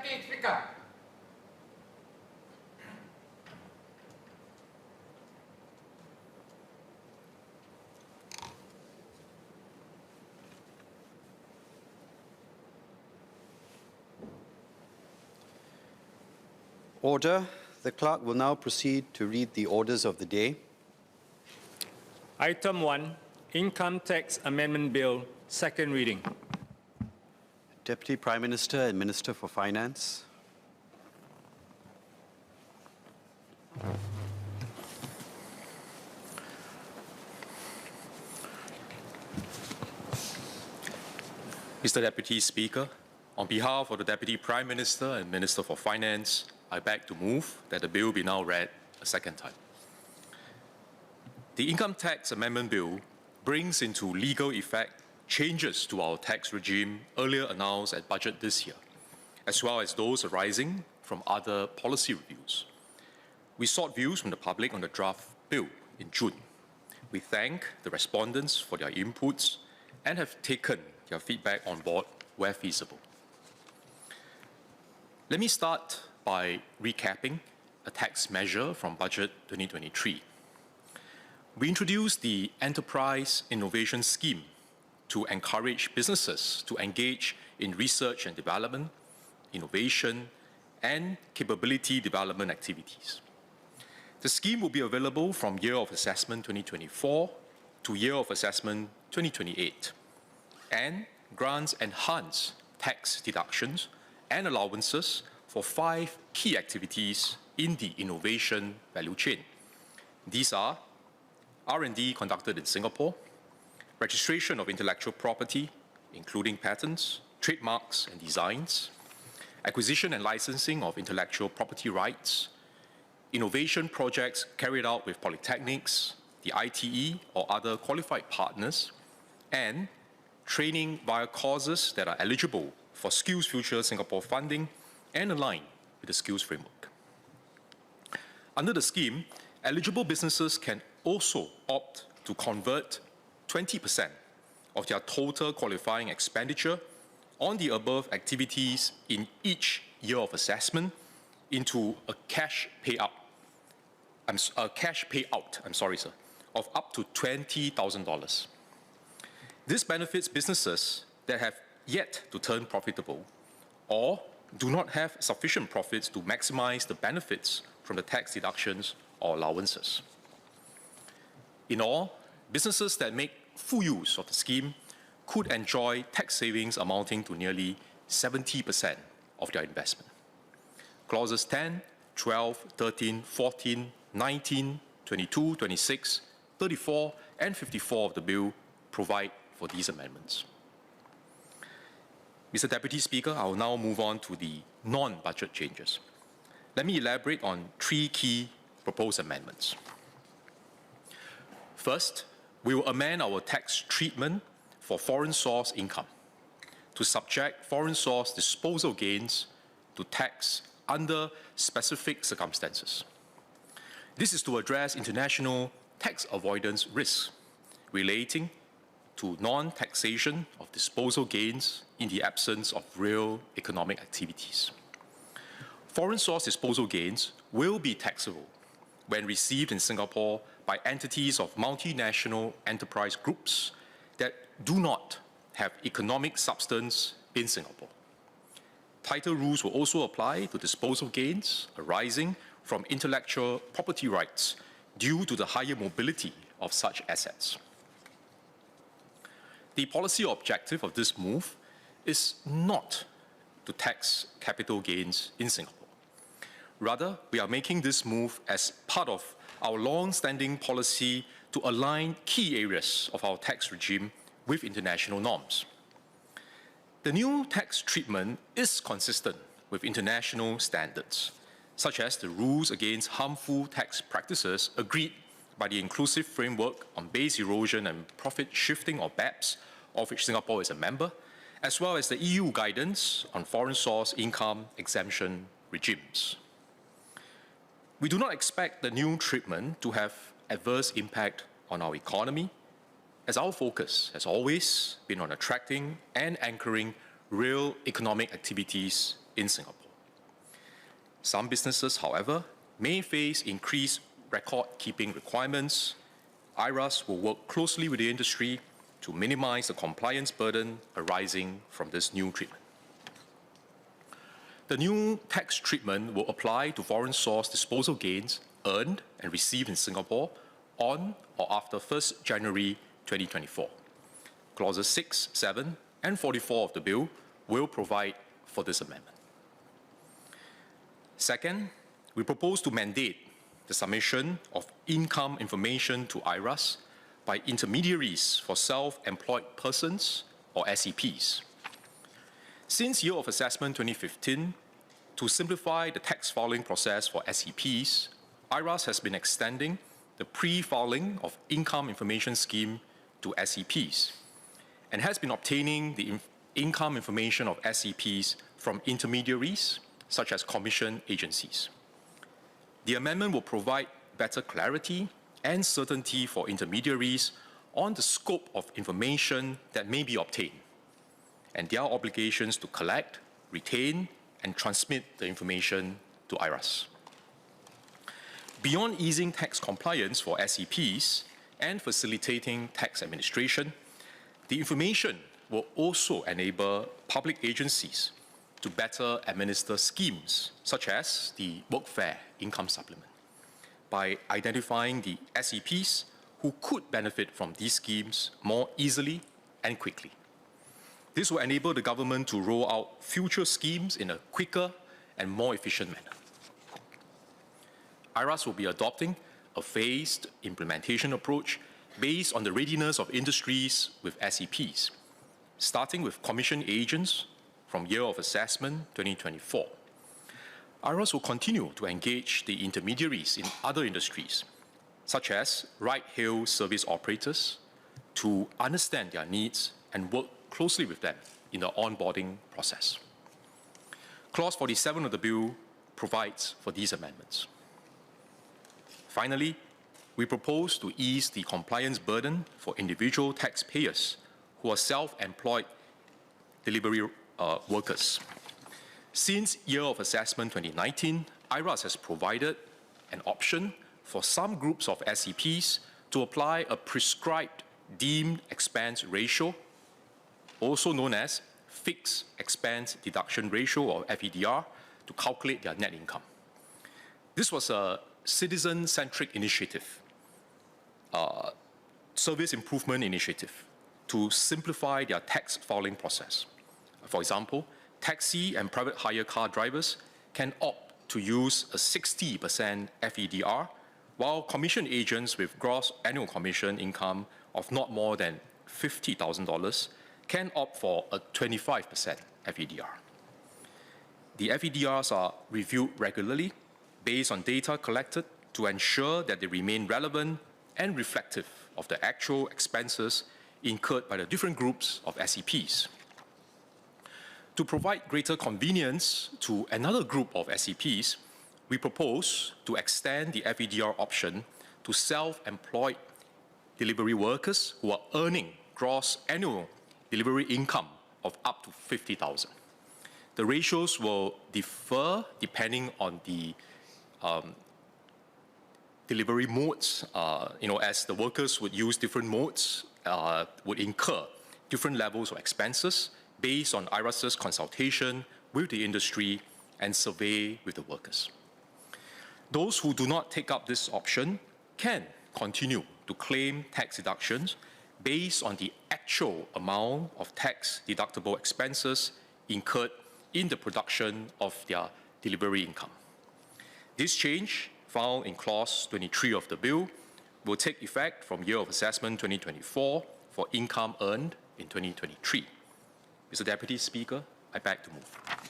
Deputy Speaker. Order. The clerk will now proceed to read the orders of the day. Item 1, Income Tax Amendment Bill, second reading. Deputy Prime Minister and Minister for Finance. Mr. Deputy Speaker, on behalf of the Deputy Prime Minister and Minister for Finance, I beg to move that the bill be now read a second time. The Income Tax Amendment Bill brings into legal effect changes to our tax regime earlier announced at budget this year, as well as those arising from other policy reviews. We sought views from the public on the draft bill in June. We thank the respondents for their inputs and have taken their feedback on board where feasible. Let me start by recapping a tax measure from Budget 2023. We introduced the Enterprise Innovation Scheme to encourage businesses to engage in research and development, innovation, and capability development activities. The scheme will be available from Year of Assessment 2024 to Year of Assessment 2028 and grants enhanced tax deductions and allowances for 5 key activities in the innovation value chain. These are R&D conducted in Singapore, registration of intellectual property, including patents, trademarks, and designs, acquisition and licensing of intellectual property rights, innovation projects carried out with polytechnics, the ITE, or other qualified partners, and training via courses that are eligible for Skills Future Singapore funding and align with the skills framework. Under the scheme, eligible businesses can also opt to convert 20% of their total qualifying expenditure on the above activities in each year of assessment into a cash payout of up to $20,000. This benefits businesses that have yet to turn profitable or do not have sufficient profits to maximize the benefits from the tax deductions or allowances. In all, businesses that make full use of the scheme could enjoy tax savings amounting to nearly 70% of their investment. Clauses 10, 12, 13, 14, 19, 22, 26, 34, and 54 of the bill provide for these amendments. Mr. Deputy Speaker, I will now move on to the non-budget changes. Let me elaborate on 3 key proposed amendments. First, we will amend our tax treatment for foreign source income to subject foreign source disposal gains to tax under specific circumstances. This is to address international tax avoidance risks relating to non-taxation of disposal gains in the absence of real economic activities. Foreign source disposal gains will be taxable when received in Singapore by entities of multinational enterprise groups that do not have economic substance in Singapore. Tighter rules will also apply to disposal gains arising from intellectual property rights due to the higher mobility of such assets. The policy objective of this move is not to tax capital gains in Singapore. Rather, we are making this move as part of our long-standing policy to align key areas of our tax regime with international norms. The new tax treatment is consistent with international standards, such as the rules against harmful tax practices agreed by the Inclusive Framework on Base Erosion and Profit Shifting, or BEPS, of which Singapore is a member, as well as the EU guidance on foreign source income exemption regimes. We do not expect the new treatment to have adverse impact on our economy, as our focus has always been on attracting and anchoring real economic activities in Singapore. Some businesses, however, may face increased record-keeping requirements. IRAS will work closely with the industry to minimize the compliance burden arising from this new treatment. The new tax treatment will apply to foreign source disposal gains earned and received in Singapore on or after 1st January 2024. Clauses 6, 7, and 44 of the bill will provide for this amendment. Second, we propose to mandate the submission of income information to IRAS by intermediaries for self-employed persons or SEPs. Since year of assessment 2015, to simplify the tax filing process for SEPs, IRAS has been extending the pre-filing of income information scheme to SEPs and has been obtaining the income information of SEPs from intermediaries such as commission agencies. The amendment will provide better clarity and certainty for intermediaries on the scope of information that may be obtained and their obligations to collect, retain, and transmit the information to IRAS. Beyond easing tax compliance for SEPs and facilitating tax administration, the information will also enable public agencies to better administer schemes such as the workfare income supplement by identifying the SEPs who could benefit from these schemes more easily and quickly. This will enable the government to roll out future schemes in a quicker and more efficient manner. IRAS will be adopting a phased implementation approach based on the readiness of industries with SEPs, starting with commission agents from year of assessment 2024. IRAS will continue to engage the intermediaries in other industries, such as ride-hail service operators, to understand their needs and work closely with them in the onboarding process. Clause 47 of the bill provides for these amendments. Finally, we propose to ease the compliance burden for individual taxpayers who are self-employed delivery workers. Since year of assessment 2019, IRAS has provided an option for some groups of SEPs to apply a prescribed deemed expense ratio, also known as fixed expense deduction ratio or FEDR, to calculate their net income. This was a citizen-centric initiative, service improvement initiative to simplify their tax filing process. For example, taxi and private hire car drivers can opt to use a 60% FEDR, while commission agents with gross annual commission income of not more than $50,000 can opt for a 25% FEDR. The FEDRs are reviewed regularly based on data collected to ensure that they remain relevant and reflective of the actual expenses incurred by the different groups of SEPs. To provide greater convenience to another group of SEPs, we propose to extend the FEDR option to self-employed delivery workers who are earning gross annual delivery income of up to $50,000. The ratios will differ depending on the delivery modes, as the workers would use different modes, would incur different levels of expenses based on IRAS's consultation with the industry and survey with the workers. Those who do not take up this option can continue to claim tax deductions based on the actual amount of tax-deductible expenses incurred in the production of their delivery income. This change, found in Clause 23 of the bill, will take effect from year of assessment 2024 for income earned in 2023. Mr. Deputy Speaker, I beg to move.